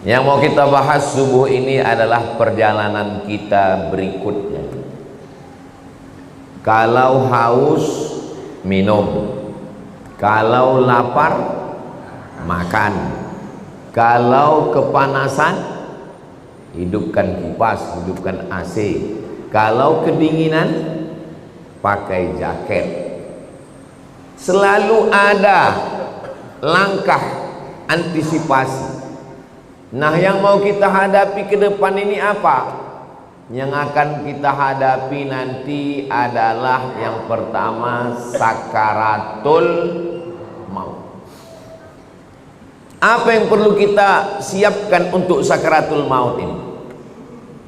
Yang mau kita bahas subuh ini adalah perjalanan kita berikutnya. Kalau haus, minum. Kalau lapar, makan. Kalau kepanasan, hidupkan kipas, hidupkan AC. Kalau kedinginan, pakai jaket. Selalu ada langkah antisipasi. Nah, yang mau kita hadapi ke depan ini apa? Yang akan kita hadapi nanti adalah yang pertama, sakaratul maut. Apa yang perlu kita siapkan untuk sakaratul maut ini?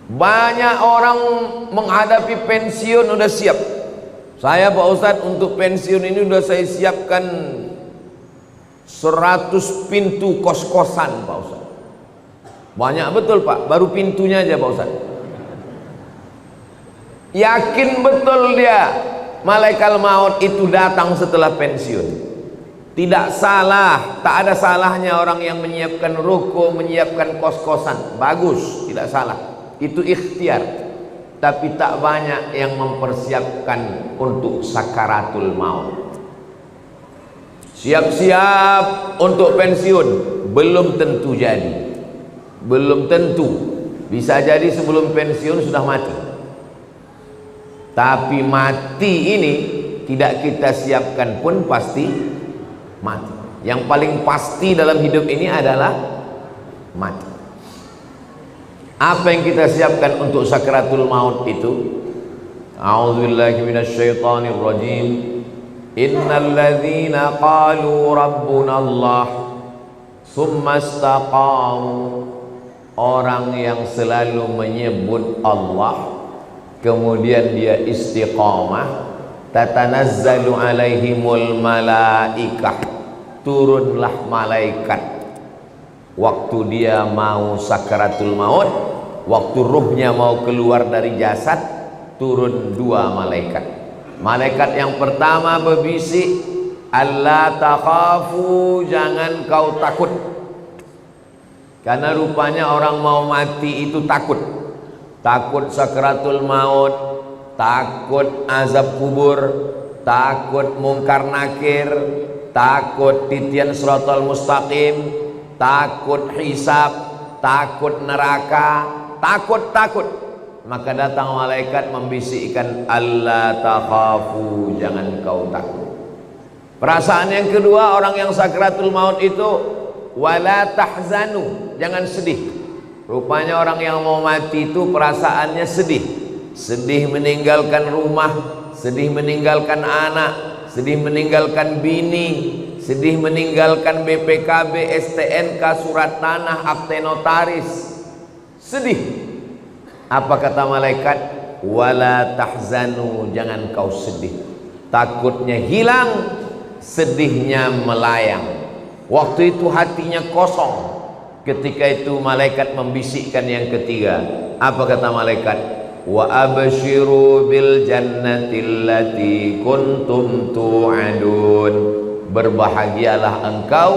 Banyak orang menghadapi pensiun udah siap. Saya Pak Ustadz untuk pensiun ini udah saya siapkan 100 pintu kos-kosan Pak Ustadz. Banyak betul Pak, baru pintunya aja Pak Ustadz. Yakin betul dia malaikat maut itu datang setelah pensiun. Tidak salah, tak ada salahnya orang yang menyiapkan ruko, menyiapkan kos-kosan. Bagus, tidak salah. Itu ikhtiar. Tapi tak banyak yang mempersiapkan untuk sakaratul maut. Siap-siap untuk pensiun, belum tentu jadi. Belum tentu. Bisa jadi sebelum pensiun sudah mati. Tapi mati ini tidak kita siapkan pun pasti mati. Yang paling pasti dalam hidup ini adalah mati. Apa yang kita siapkan untuk sakaratul maut itu? A'udzubillahi minasyaitonir rajim. Innal ladzina qalu rabbuna Allah tsumma istaqamu. Orang yang selalu menyebut Allah kemudian dia istiqamah, tatanazzalu alaihimul malaikah, turunlah malaikat waktu dia mau sakaratul maut, waktu ruhnya mau keluar dari jasad, turun dua malaikat. Malaikat yang pertama berbisik, alla takhafu, jangan kau takut. Karena rupanya orang mau mati itu takut. Takut sakaratul maut, takut azab kubur, takut mungkar nakir, takut titian siratal mustaqim, takut hisab, takut neraka, takut. Maka datang malaikat membisikkan, alla takhafu, jangan kau takut. Perasaan yang kedua orang yang sakaratul maut itu, wala tahzanu, jangan sedih. Rupanya orang yang mau mati itu perasaannya sedih. Sedih meninggalkan rumah, sedih meninggalkan anak, sedih meninggalkan bini, sedih meninggalkan BPKB, STNK, surat tanah, akte notaris. Sedih. Apa kata malaikat? Wala tahzanu, jangan kau sedih. Takutnya hilang, sedihnya melayang. Waktu itu hatinya kosong. Ketika itu malaikat membisikkan yang ketiga. Apa kata malaikat? Wa abshiru bil jannati allati kuntum tu'adun. Berbahagialah engkau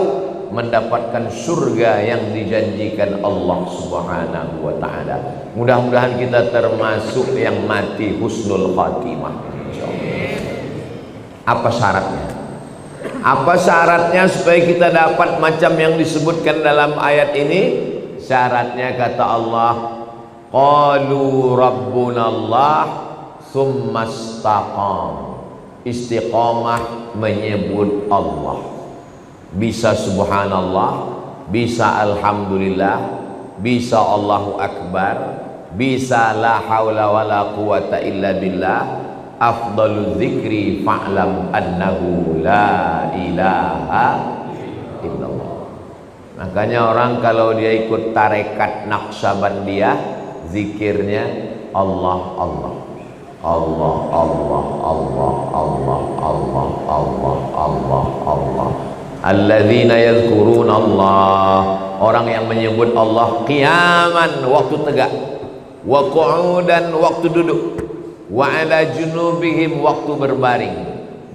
mendapatkan surga yang dijanjikan Allah Subhanahu wa taala. Mudah-mudahan kita termasuk yang mati husnul khatimah insyaallah. Apa syaratnya? Apa syaratnya supaya kita dapat macam yang disebutkan dalam ayat ini? Syaratnya kata Allah, qalu rabbunallah tsumma istaqam. Istiqamah menyebut Allah. Bisa subhanallah, bisa alhamdulillah, bisa Allahu akbar, bisa la haula wala quwata illa billah. Afdalu dzikri fa'lam annahu la ilaha illallah. Makanya orang kalau dia ikut tarekat Naqsabandiyah, zikirnya Allah Allah Allah Allah Allah Allah Allah Allah Allah Allah. Alladzina yadhkuruna Allah, orang yang menyebut Allah qiyaman, waktu tegak, wa qu'udan, waktu duduk, wa ala junubihim, waktu berbaring.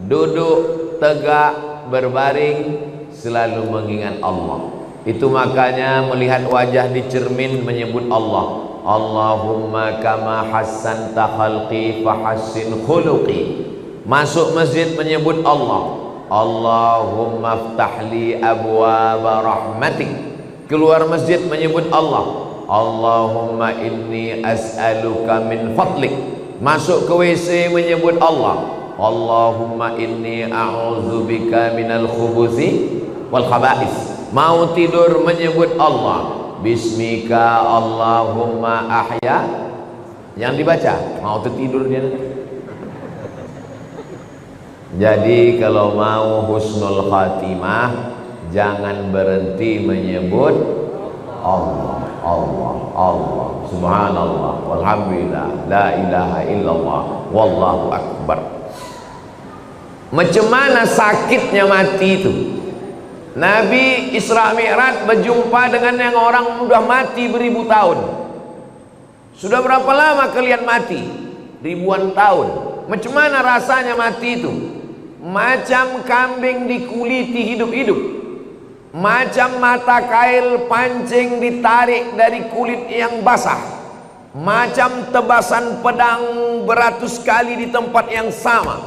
Duduk, tegak, berbaring, selalu mengingat Allah. Itu makanya melihat wajah di cermin menyebut Allah. Allahumma kama hassanta khalqi fahassin khuluqi. Masuk masjid menyebut Allah. Allahumma ftahli abwaaba rahmatik. Keluar masjid menyebut Allah. Allahumma inni as'aluka min fadlik. Masuk ke WC menyebut Allah. Allahumma inni a'udzubika minal khubuthi wal khaba'is. Mau tidur menyebut Allah. Bismika Allahumma ahya. Yang dibaca, mau tertidur dia. Jadi kalau mau husnul khatimah, jangan berhenti menyebut Allah, Allah, Allah, subhanallah, walhamdulillah, la ilaha illallah, wallahu akbar. Macam mana sakitnya mati itu? Nabi Isra Mi'raj berjumpa dengan yang orang sudah mati beribu tahun. Sudah berapa lama kalian mati? Ribuan tahun. Macam mana rasanya mati itu? Macam kambing dikuliti hidup-hidup, macam mata kail pancing ditarik dari kulit yang basah, macam tebasan pedang beratus kali di tempat yang sama.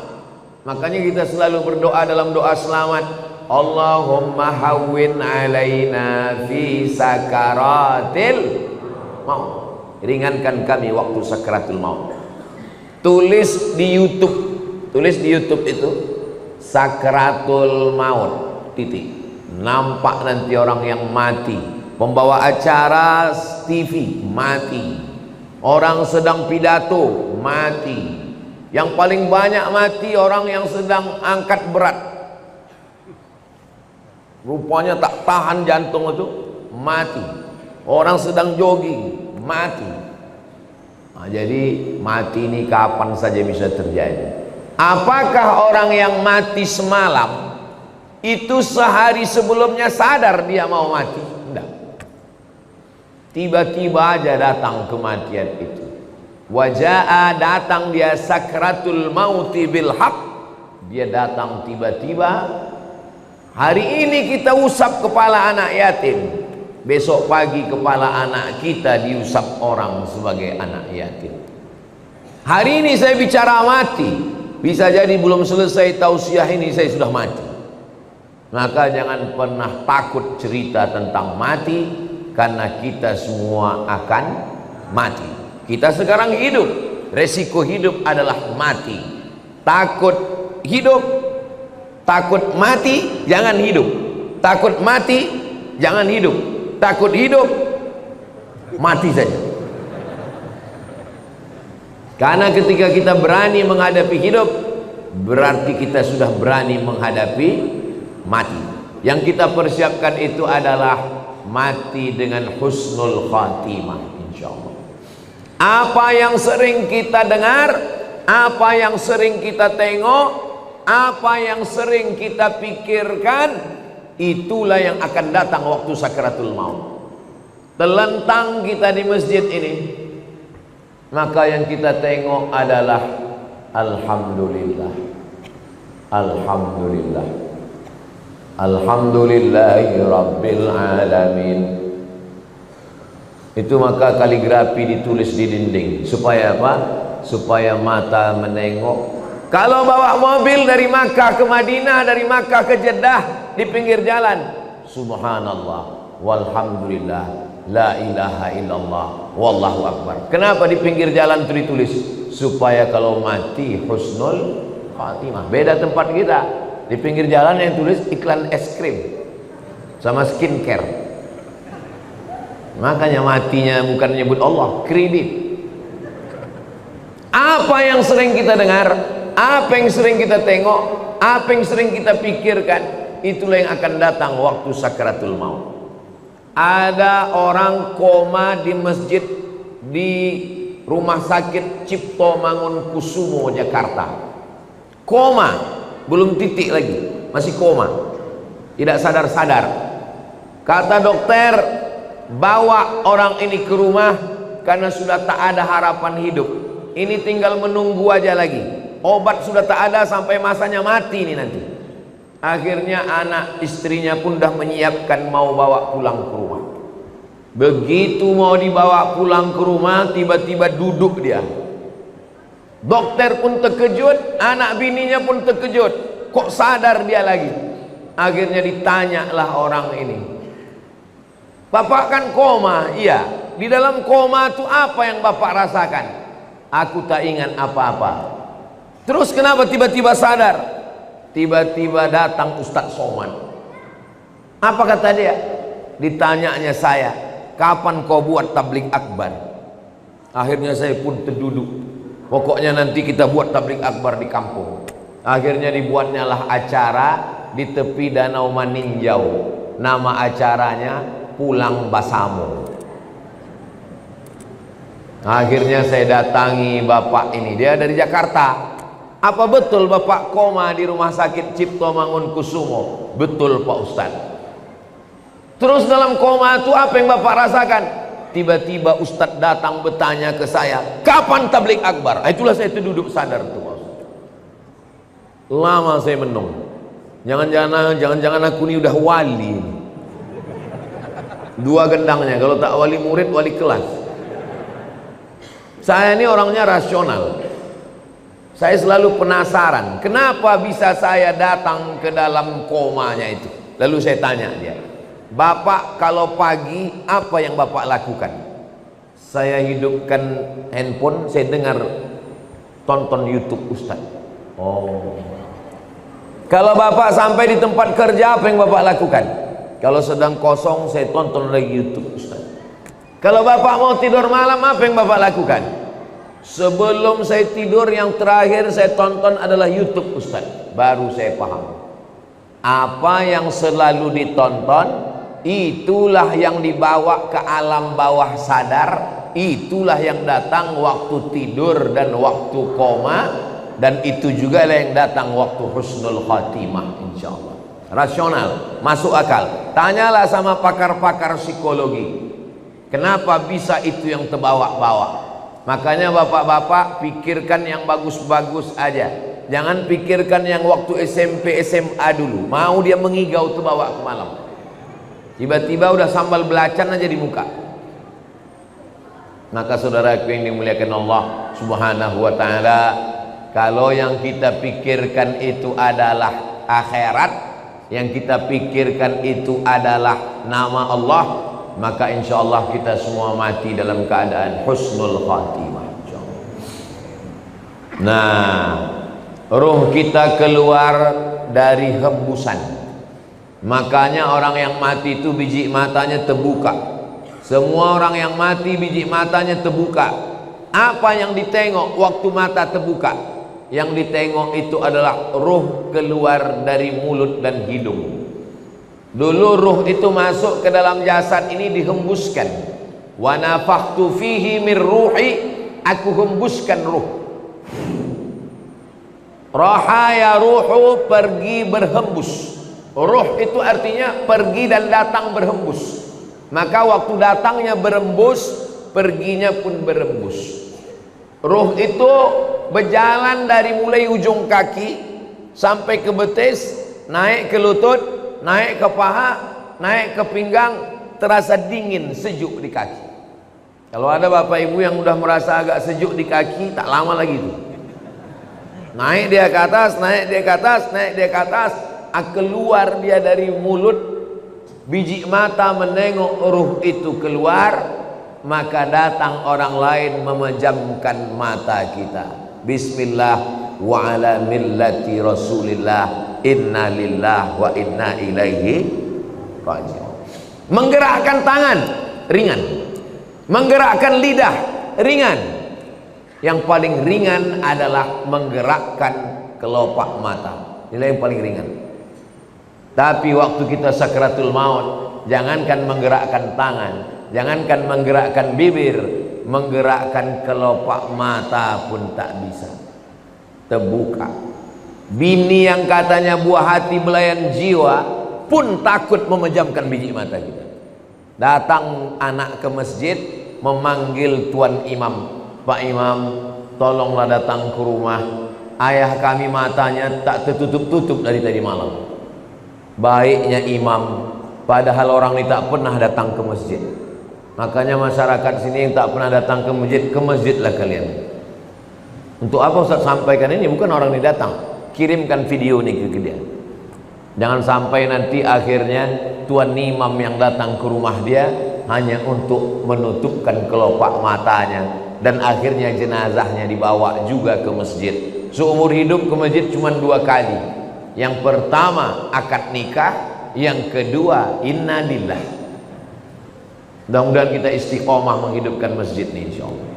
Makanya kita selalu berdoa dalam doa selamat, Allahumma hawwin alaina fi sakaratil maut. Ringankan kami waktu sakaratul maut. Tulis di YouTube itu Sakratul Maut titik. Nampak nanti orang yang mati, pembawa acara TV mati, orang sedang pidato mati, yang paling banyak mati orang yang sedang angkat berat, rupanya tak tahan jantung itu mati, orang sedang jogging mati. Nah, jadi mati ini kapan saja bisa terjadi. Apakah orang yang mati semalam itu sehari sebelumnya sadar dia mau mati? Tidak. Tiba-tiba aja datang kematian itu. Waja'a, datang dia sakratul mauti bil haq. Dia datang tiba-tiba. Hari ini kita usap kepala anak yatim, besok pagi kepala anak kita diusap orang sebagai anak yatim. Hari ini saya bicara mati, bisa jadi belum selesai tausiah ini saya sudah mati. Maka jangan pernah takut cerita tentang mati, karena kita semua akan mati. Kita sekarang hidup, resiko hidup adalah mati. Takut hidup, takut mati, jangan hidup. Takut mati, jangan hidup. Takut hidup, mati saja. Karena ketika kita berani menghadapi hidup, berarti kita sudah berani menghadapi mati. Yang kita persiapkan itu adalah mati dengan husnul khatimah, insyaallah. Apa yang sering kita dengar, apa yang sering kita tengok, apa yang sering kita pikirkan, itulah yang akan datang waktu sakaratul maut. Telentang kita di masjid ini, maka yang kita tengok adalah alhamdulillah, alhamdulillah, alhamdulillahi rabbil alamin. Itu maka kaligrafi ditulis di dinding. Supaya apa? Supaya mata menengok. Kalau bawa mobil dari Makkah ke Madinah, dari Makkah ke Jeddah, di pinggir jalan, subhanallah walhamdulillah, la ilaha illallah, wallahu akbar. Kenapa di pinggir jalan itu ditulis? Supaya kalau mati husnul khatimah. Beda tempat kita, di pinggir jalan yang tulis iklan es krim sama skincare. Makanya matinya bukan menyebut Allah, kredit. Apa yang sering kita dengar, apa yang sering kita tengok, apa yang sering kita pikirkan, itulah yang akan datang waktu sakaratul maut. Ada orang koma di masjid di Rumah Sakit Cipto Mangunkusumo Jakarta. Koma, belum titik lagi, masih koma, tidak sadar-sadar. Kata dokter, bawa orang ini ke rumah karena sudah tak ada harapan hidup. Ini tinggal menunggu aja lagi. Obat sudah tak ada sampai masanya mati ini nanti. Akhirnya anak istrinya pun dah menyiapkan mau bawa pulang ke rumah. Begitu mau dibawa pulang ke rumah, tiba-tiba duduk dia. Dokter pun terkejut, anak bininya pun terkejut. Kok sadar dia lagi? Akhirnya ditanyalah orang ini, "Bapak kan koma?" "Iya." "Di dalam koma itu apa yang Bapak rasakan?" "Aku tak ingat apa-apa." "Terus kenapa tiba-tiba sadar?" Tiba-tiba datang Ustadz Somad. Apa kata dia? Ditanyanya saya, "Kapan kau buat tablik akbar?" Akhirnya saya pun terduduk. Pokoknya nanti kita buat tablik akbar di kampung. Akhirnya dibuatnya lah acara di tepi Danau Maninjau. Nama acaranya Pulang Basamo. Akhirnya saya datangi bapak ini, dia dari Jakarta. "Apa betul Bapak koma di rumah sakit Cipto Mangunkusumo?" "Betul Pak Ustaz." "Terus dalam koma itu apa yang Bapak rasakan?" Tiba-tiba Ustadz datang bertanya ke saya, "Kapan tablik akbar?" Itulah saya terduduk sadar tuh Pak Ustaz. Lama saya menung. Jangan-jangan aku ini udah wali. Dua gendangnya, kalau tak wali murid, wali kelas. Saya ini orangnya rasional. Saya selalu penasaran, kenapa bisa saya datang ke dalam komanya itu. Lalu saya tanya dia, "Bapak kalau pagi apa yang Bapak lakukan?" Saya hidupkan handphone, saya dengar tonton YouTube Ustaz. "Oh." "Kalau Bapak sampai di tempat kerja apa yang Bapak lakukan?" "Kalau sedang kosong saya tonton lagi YouTube Ustaz." "Kalau Bapak mau tidur malam apa yang Bapak lakukan?" "Sebelum saya tidur yang terakhir saya tonton adalah YouTube Ustaz." Baru saya paham, apa yang selalu ditonton itulah yang dibawa ke alam bawah sadar, itulah yang datang waktu tidur dan waktu koma, dan itu juga yang datang waktu husnul khatimah insyaallah. Rasional, masuk akal. Tanyalah sama pakar-pakar psikologi, kenapa bisa itu yang terbawa-bawa. Makanya bapak-bapak pikirkan yang bagus-bagus aja. Jangan pikirkan yang waktu SMP SMA dulu. Mau dia mengigau tuh bawa ke malam. Tiba-tiba udah sambal belacan aja di muka. Maka saudaraku yang dimuliakan Allah Subhanahu wa taala, kalau yang kita pikirkan itu adalah akhirat, yang kita pikirkan itu adalah nama Allah, maka insya Allah kita semua mati dalam keadaan husnul khatimah. Nah, ruh kita keluar dari hembusan. Makanya orang yang mati itu biji matanya terbuka. Semua orang yang mati biji matanya terbuka. Apa yang ditengok waktu mata terbuka? Yang ditengok itu adalah ruh keluar dari mulut dan hidung. Dulu ruh itu masuk ke dalam jasad ini dihembuskan. Wa nafakhtu fihi min ruhi, aku hembuskan ruh. Rahaya ruhu, pergi berhembus. Ruh itu artinya pergi dan datang berhembus. Maka waktu datangnya berembus, perginya pun berembus. Ruh itu berjalan dari mulai ujung kaki sampai ke betis, naik ke lutut, naik ke paha, naik ke pinggang, terasa dingin, sejuk di kaki. Kalau ada bapak ibu yang udah merasa agak sejuk di kaki, tak lama lagi tuh. Naik dia ke atas, naik dia ke atas, naik dia ke atas, keluar dia dari mulut, biji mata menengok ruh itu keluar, maka datang orang lain memejamkan mata kita. Bismillah wa ala millati Rasulillah, inna lillah wa inna ilaihi raji'un. Menggerakkan tangan ringan, menggerakkan lidah ringan. Yang paling ringan adalah menggerakkan kelopak mata. Inilah yang paling ringan. Tapi waktu kita sakratul maut, jangankan menggerakkan tangan, jangankan menggerakkan bibir, menggerakkan kelopak mata pun tak bisa. Terbuka. Bini yang katanya buah hati belayan jiwa pun takut memejamkan biji mata kita. Datang anak ke masjid memanggil tuan imam, "Pak Imam, tolonglah datang ke rumah. Ayah kami matanya tak tertutup-tutup dari tadi malam." baiknya imam, padahal orang ini tak pernah datang ke masjid. Makanya masyarakat sini yang tak pernah datang ke masjidlah kalian. Untuk apa Ustaz sampaikan ini? Bukan orang ini datang, kirimkan video ini ke dia. Jangan sampai nanti akhirnya tuan imam yang datang ke rumah dia hanya untuk menutupkan kelopak matanya, dan akhirnya jenazahnya dibawa juga ke masjid. Seumur hidup ke masjid cuma 2 kali. Yang pertama akad nikah, yang kedua inna lillah. Mudah-mudahan kita istiqomah menghidupkan masjid ini insyaallah.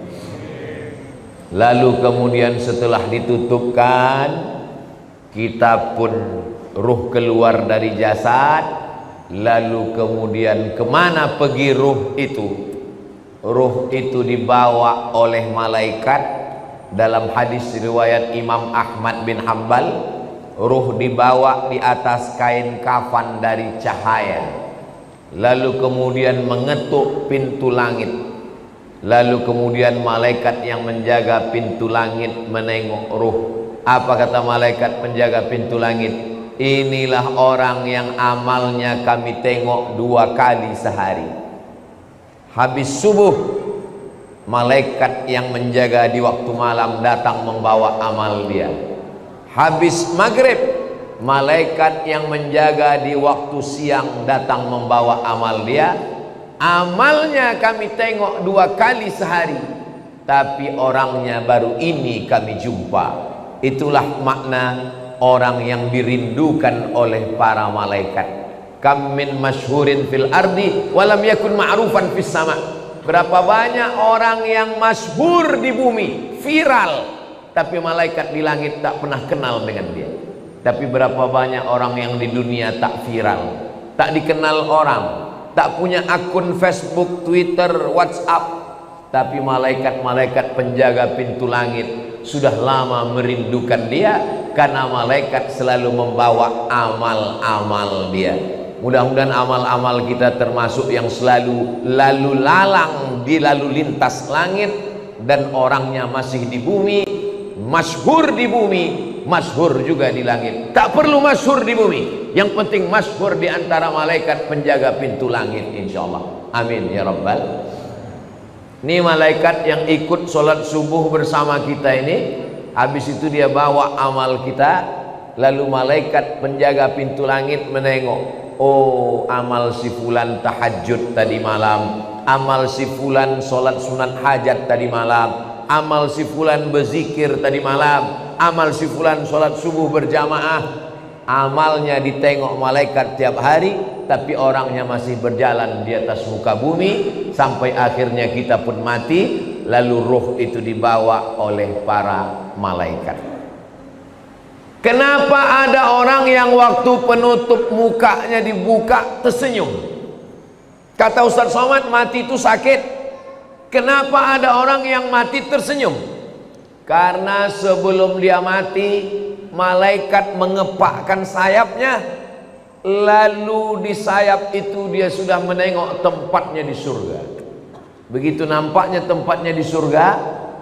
Lalu kemudian setelah ditutupkan, kita pun ruh keluar dari jasad. Lalu kemudian kemana pergi ruh itu? Ruh itu dibawa oleh malaikat. Dalam hadis riwayat Imam Ahmad bin Hanbal, ruh dibawa di atas kain kafan dari cahaya. Lalu kemudian mengetuk pintu langit. Lalu kemudian malaikat yang menjaga pintu langit menengok ruh. Apa kata malaikat penjaga pintu langit? Inilah orang yang amalnya kami tengok 2 kali sehari. Habis subuh, malaikat yang menjaga di waktu malam datang membawa amal dia. Habis maghrib, malaikat yang menjaga di waktu siang datang membawa amal dia. Amalnya kami tengok 2 kali sehari, tapi orangnya baru ini kami jumpa. Itulah makna orang yang dirindukan oleh para malaikat. Kam min masyhurin fil ardi walam yakun ma'rufan fis sama. Berapa banyak orang yang masyhur di bumi, viral, tapi malaikat di langit tak pernah kenal dengan dia. Tapi berapa banyak orang yang di dunia tak viral, tak dikenal orang, tak punya akun Facebook, Twitter, WhatsApp, tapi malaikat-malaikat penjaga pintu langit sudah lama merindukan dia, karena malaikat selalu membawa amal-amal dia. Mudah-mudahan amal-amal kita termasuk yang selalu lalu lalang di lalu lintas langit, dan orangnya masih di bumi, masyhur di bumi, masyhur juga di langit. Tak perlu masyhur di bumi, yang penting masyhur di antara malaikat penjaga pintu langit insyaallah. Amin ya rabbal. Ini malaikat yang ikut sholat subuh bersama kita ini, habis itu dia bawa amal kita. Lalu malaikat penjaga pintu langit menengok, oh amal si fulan tahajud tadi malam, amal si fulan sholat sunat hajat tadi malam, amal si fulan berzikir tadi malam, amal si fulan sholat subuh berjamaah. Amalnya ditengok malaikat tiap hari, tapi orangnya masih berjalan di atas muka bumi sampai akhirnya kita pun mati. Lalu ruh itu dibawa oleh para malaikat. Kenapa ada orang yang waktu penutup mukanya dibuka tersenyum? Kata Ustaz Somad, mati itu sakit. Kenapa ada orang yang mati tersenyum? Karena sebelum dia mati, malaikat mengepakkan sayapnya, lalu di sayap itu dia sudah menengok tempatnya di surga. Begitu nampaknya tempatnya di surga,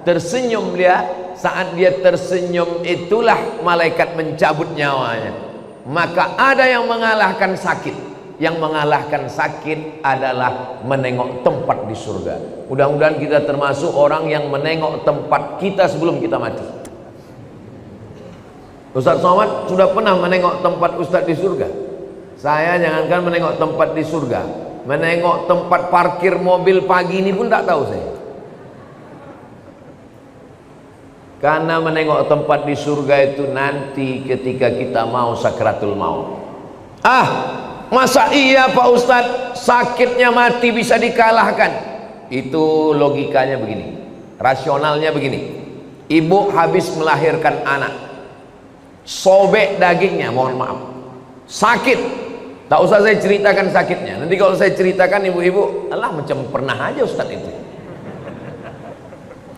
tersenyum dia. Saat dia tersenyum itulah malaikat mencabut nyawanya. Maka ada yang mengalahkan sakit. Yang mengalahkan sakit adalah menengok tempat di surga. Mudah-mudahan kita termasuk orang yang menengok tempat kita sebelum kita mati. Ustaz Somad sudah pernah menengok tempat Ustaz di surga. Saya jangankan menengok tempat di surga, menengok tempat parkir mobil pagi ini pun tak tahu saya. Karena menengok tempat di surga itu nanti ketika kita mau sakratul maut. Masa iya Pak Ustadz sakitnya mati bisa dikalahkan? Itu logikanya begini, rasionalnya begini. Ibu habis melahirkan anak, sobek dagingnya, mohon maaf, sakit. Tak usah saya ceritakan sakitnya. Nanti kalau saya ceritakan ibu-ibu, alah macam pernah aja Ustadz itu.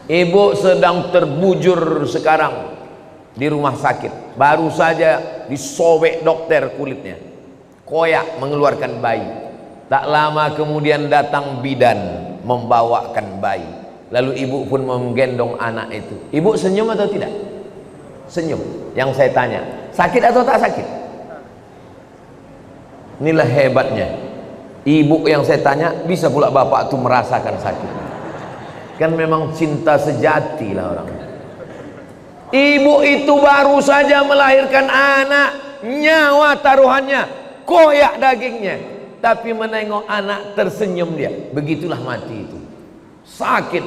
Ibu sedang terbujur sekarang di rumah sakit, baru saja disobek dokter kulitnya, koyak mengeluarkan bayi. Tak lama kemudian datang bidan membawakan bayi. Lalu ibu pun menggendong anak itu. Ibu senyum atau tidak? Senyum. Yang saya tanya, sakit atau tak sakit? Inilah hebatnya. Ibu yang saya tanya, bisa pula bapak tuh merasakan sakit. Kan memang cinta sejati lah orang. Ibu itu baru saja melahirkan anak, nyawa taruhannya, koyak dagingnya, tapi menengok anak tersenyum dia. Begitulah mati itu. Sakit,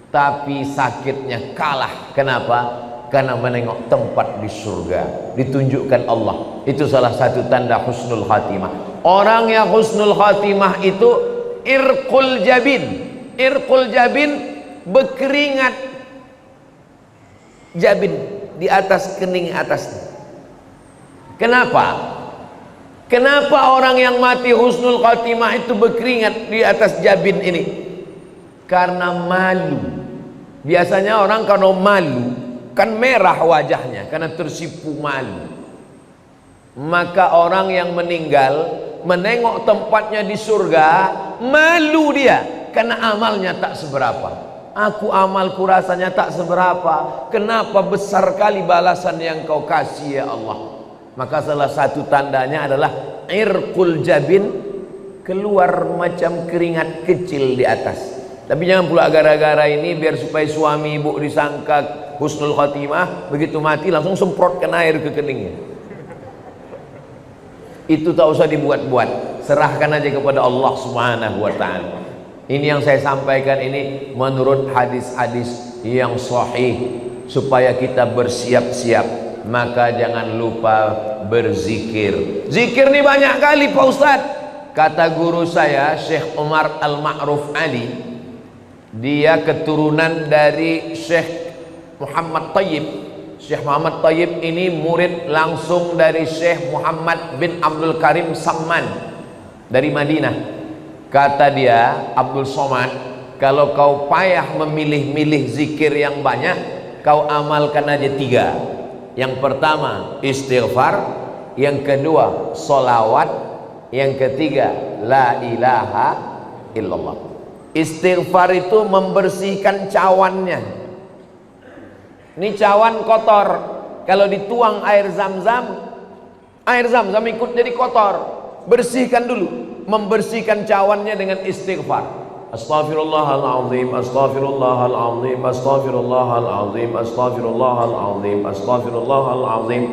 tapi sakitnya kalah. Kenapa? Karena menengok tempat di surga, ditunjukkan Allah. Itu salah satu tanda husnul khatimah. Orang yang husnul khatimah itu irqul jabin. Irqul jabin, berkeringat jabin di atas kening atasnya. Kenapa? Kenapa orang yang mati husnul khatimah itu berkeringat di atas jabin ini? Karena malu. Biasanya orang kalau malu kan merah wajahnya karena tersipu malu. Maka orang yang meninggal menengok tempatnya di surga, malu dia karena amalnya tak seberapa. Aku amalku rasanya tak seberapa, kenapa besar kali balasan yang kau kasih ya Allah. Maka salah satu tandanya adalah irqul jabin, keluar macam keringat kecil di atas. Tapi jangan pula gara-gara ini biar supaya suami ibu disangka husnul khatimah, begitu mati langsung semprotkan air ke keningnya. Itu tak usah dibuat-buat, serahkan aja kepada Allah Subhanahu wa ta'ala. Ini yang saya sampaikan ini menurut hadis-hadis yang sahih, supaya kita bersiap-siap. Maka jangan lupa berzikir. Zikir ini banyak kali Pak Ustadz. Kata guru saya Syekh Umar Al-Ma'ruf Ali, dia keturunan dari Syekh Muhammad Tayyib. Syekh Muhammad Tayyib ini murid langsung dari Syekh Muhammad bin Abdul Karim Samman dari Madinah. Kata dia, Abdul Somad, kalau kau payah memilih-milih zikir yang banyak, kau amalkan aja 3. Yang pertama istighfar, yang kedua solawat, yang ketiga la ilaha illallah. Istighfar itu membersihkan cawannya. Ini cawan kotor, kalau dituang air zam-zam ikut jadi kotor. Bersihkan dulu, membersihkan cawannya dengan istighfar. Astaghfirullahaladzim, astaghfirullahaladzim, astaghfirullahaladzim, astaghfirullahaladzim, astaghfirullahaladzim.